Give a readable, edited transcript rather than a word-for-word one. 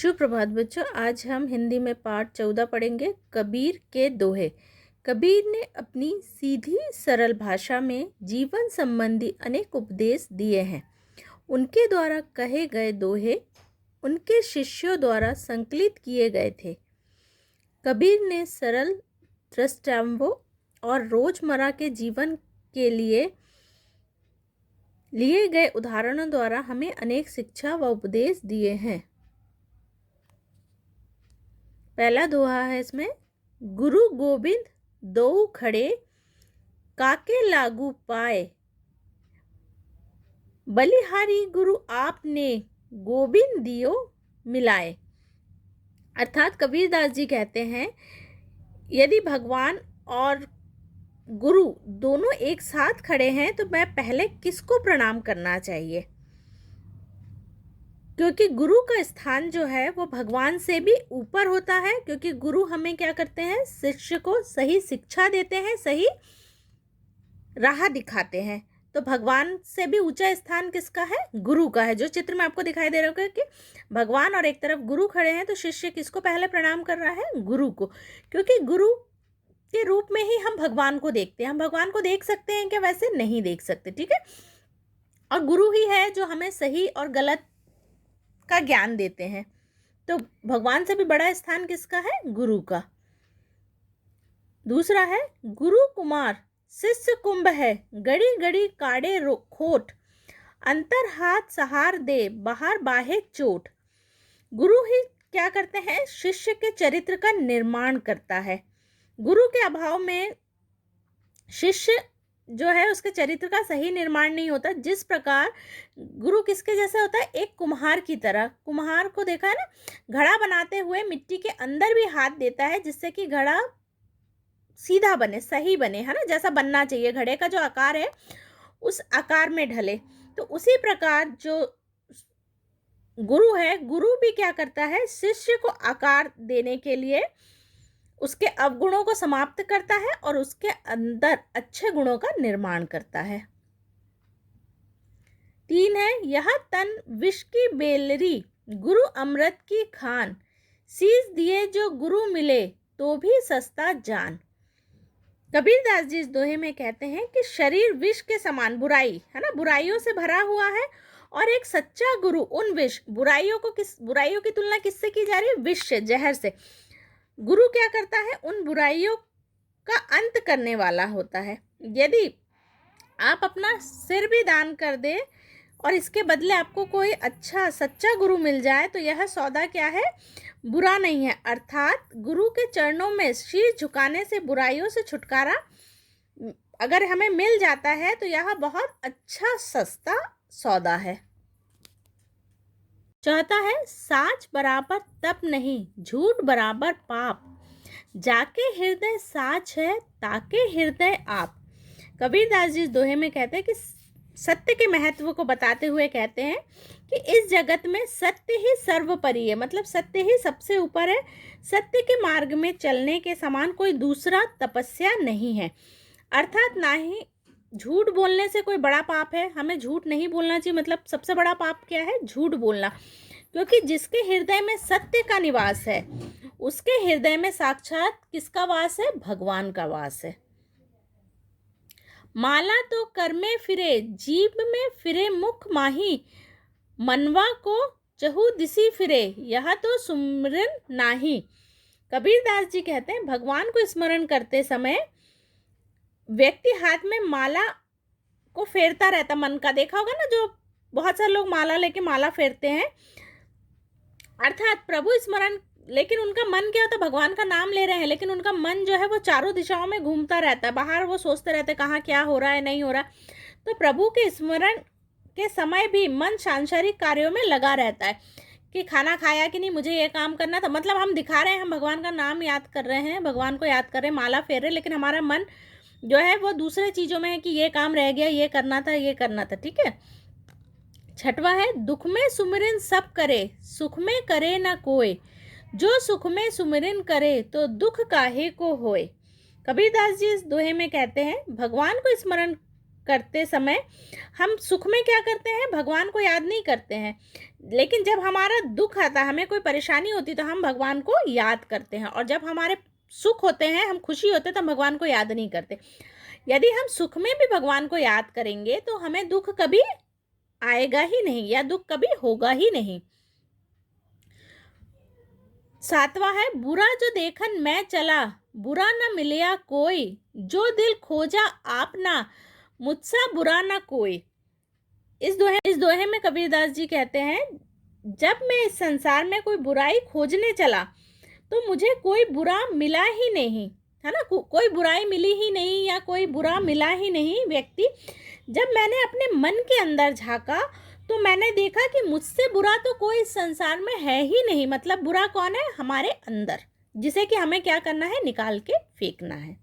सुप्रभात बच्चों। आज हम हिंदी में पाठ 14 पढ़ेंगे। कबीर के दोहे। कबीर ने अपनी सीधी सरल भाषा में जीवन संबंधी अनेक उपदेश दिए हैं। उनके द्वारा कहे गए दोहे उनके शिष्यों द्वारा संकलित किए गए थे। कबीर ने सरल दृष्टांतों और रोजमर्रा के जीवन के लिए गए उदाहरणों द्वारा हमें अनेक शिक्षा व उपदेश दिए हैं। पहला दोहा है इसमें, गुरु गोबिंद दो खड़े, काके लागू पाए, बलिहारी गुरु आपने, गोबिंद दियो मिलाए। अर्थात कबीरदास जी कहते हैं, यदि भगवान और गुरु दोनों एक साथ खड़े हैं तो मैं पहले किसको प्रणाम करना चाहिए? क्योंकि गुरु का स्थान जो है वो भगवान से भी ऊपर होता है, क्योंकि गुरु हमें क्या करते हैं? शिष्य को सही शिक्षा देते हैं, सही राह दिखाते हैं। तो भगवान से भी ऊंचा स्थान किसका है? गुरु का है। जो चित्र में आपको दिखाई दे रहा होगा कि भगवान और एक तरफ गुरु खड़े हैं, तो शिष्य किसको पहले प्रणाम कर रहा है? गुरु को। क्योंकि गुरु के रूप में ही हम भगवान को देखते हैं। हम भगवान को देख सकते हैं क्या? वैसे नहीं देख सकते, ठीक है। और गुरु ही है जो हमें सही और गलत का ज्ञान देते हैं। तो भगवान से भी बड़ा स्थान किसका है? गुरु का। दूसरा है, गुरु कुमार शिष्य कुंभ है, गड़ी गड़ी काड़े खोट, अंतर हाथ सहार दे, बाहर बाहे चोट। गुरु ही क्या करते हैं? शिष्य के चरित्र का निर्माण करता है। गुरु के अभाव में शिष्य जो है उसके चरित्र का सही निर्माण नहीं होता। जिस प्रकार गुरु किसके जैसा होता है? एक कुम्हार की तरह। कुम्हार को देखा है ना, घड़ा बनाते हुए मिट्टी के अंदर भी हाथ देता है जिससे कि घड़ा सीधा बने, सही बने, है ना, जैसा बनना चाहिए। घड़े का जो आकार है उस आकार में ढले। तो उसी प्रकार जो गुरु है, गुरु भी क्या करता है? शिष्य को आकार देने के लिए उसके अवगुणों को समाप्त करता है और उसके अंदर अच्छे गुणों का निर्माण करता है। 3 है, यह तन विष की बेलरी, गुरु अमृत की खान, शीश दिए जो गुरु मिले तो भी सस्ता जान। कबीरदास जी इस दोहे में कहते हैं कि शरीर विष के समान, बुराई है ना, बुराइयों से भरा हुआ है, और एक सच्चा गुरु उन बुराइयों की तुलना किससे की जा रही है? विष से, जहर से। गुरु क्या करता है? उन बुराइयों का अंत करने वाला होता है। यदि आप अपना सिर भी दान कर दे और इसके बदले आपको कोई अच्छा सच्चा गुरु मिल जाए तो यह सौदा क्या है? बुरा नहीं है। अर्थात गुरु के चरणों में शीश झुकाने से बुराइयों से छुटकारा अगर हमें मिल जाता है तो यह बहुत अच्छा सस्ता सौदा है। चौथा है, साच बराबर तप नहीं, झूठ बराबर पाप, जाके हृदय साच है, ताके हृदय आप। कबीरदास जी इस दोहे में कहते हैं कि सत्य के महत्व को बताते हुए कहते हैं कि इस जगत में सत्य ही सर्वोपरि है, मतलब सत्य ही सबसे ऊपर है। सत्य के मार्ग में चलने के समान कोई दूसरा तपस्या नहीं है। अर्थात ना ही झूठ बोलने से कोई बड़ा पाप है, हमें झूठ नहीं बोलना चाहिए। मतलब सबसे बड़ा पाप क्या है? झूठ बोलना। क्योंकि जिसके हृदय में सत्य का निवास है उसके हृदय में साक्षात किसका वास है? भगवान का वास है। माला तो कर में फिरे, जीभ में फिरे मुख माही, मनवा को चहु दिसी फिरे, यह तो सुमरन नाही। कबीरदास जी कहते हैं, भगवान को स्मरण करते समय व्यक्ति हाथ में माला को फेरता रहता, मन का। देखा होगा ना, जो बहुत सारे लोग माला लेके माला फेरते हैं, अर्थात प्रभु स्मरण, लेकिन उनका मन क्या होता है? भगवान का नाम ले रहे हैं, लेकिन उनका मन जो है वो चारों दिशाओं में घूमता रहता है। बाहर वो सोचते रहते हैं कहाँ क्या हो रहा है, नहीं हो रहा। तो प्रभु के स्मरण के समय भी मन सांसारिक कार्यों में लगा रहता है कि खाना खाया कि नहीं, मुझे ये काम करना था। मतलब हम दिखा रहे हैं, हम भगवान का नाम याद कर रहे हैं, भगवान को याद कर रहे हैं, माला फेर रहे हैं, लेकिन हमारा मन जो है वो दूसरे चीज़ों में है कि ये काम रह गया, ये करना था, ये करना था, ठीक है। छठवा है, दुख में सुमिरन सब करे, सुख में करे न कोई, जो सुख में सुमिरन करे तो दुख काहे को होए। कबीरदास जी इस दोहे में कहते हैं, भगवान को स्मरण करते समय हम सुख में क्या करते हैं, भगवान को याद नहीं करते हैं, लेकिन जब हमारा दुख आता है, हमें कोई परेशानी होती तो हम भगवान को याद करते हैं, और जब हमारे सुख होते हैं, हम खुशी होते हैं, तो हम भगवान को याद नहीं करते। यदि हम सुख में भी भगवान को याद करेंगे तो हमें दुख कभी आएगा ही नहीं, या दुख कभी होगा ही नहीं। 7वां है, बुरा जो देखन मैं चला, बुरा न मिलिया कोई, जो दिल खोजा आपना, मुझसा बुरा न कोई। इस दोहे में कबीरदास जी कहते हैं, जब मैं इस संसार में कोई बुराई खोजने चला तो मुझे कोई बुरा मिला ही नहीं, है ना, कोई बुराई मिली ही नहीं, या कोई बुरा मिला ही नहीं व्यक्ति। जब मैंने अपने मन के अंदर झांका तो मैंने देखा कि मुझसे बुरा तो कोई इस संसार में है ही नहीं। मतलब बुरा कौन है, हमारे अंदर, जिसे कि हमें क्या करना है, निकाल के फेंकना है।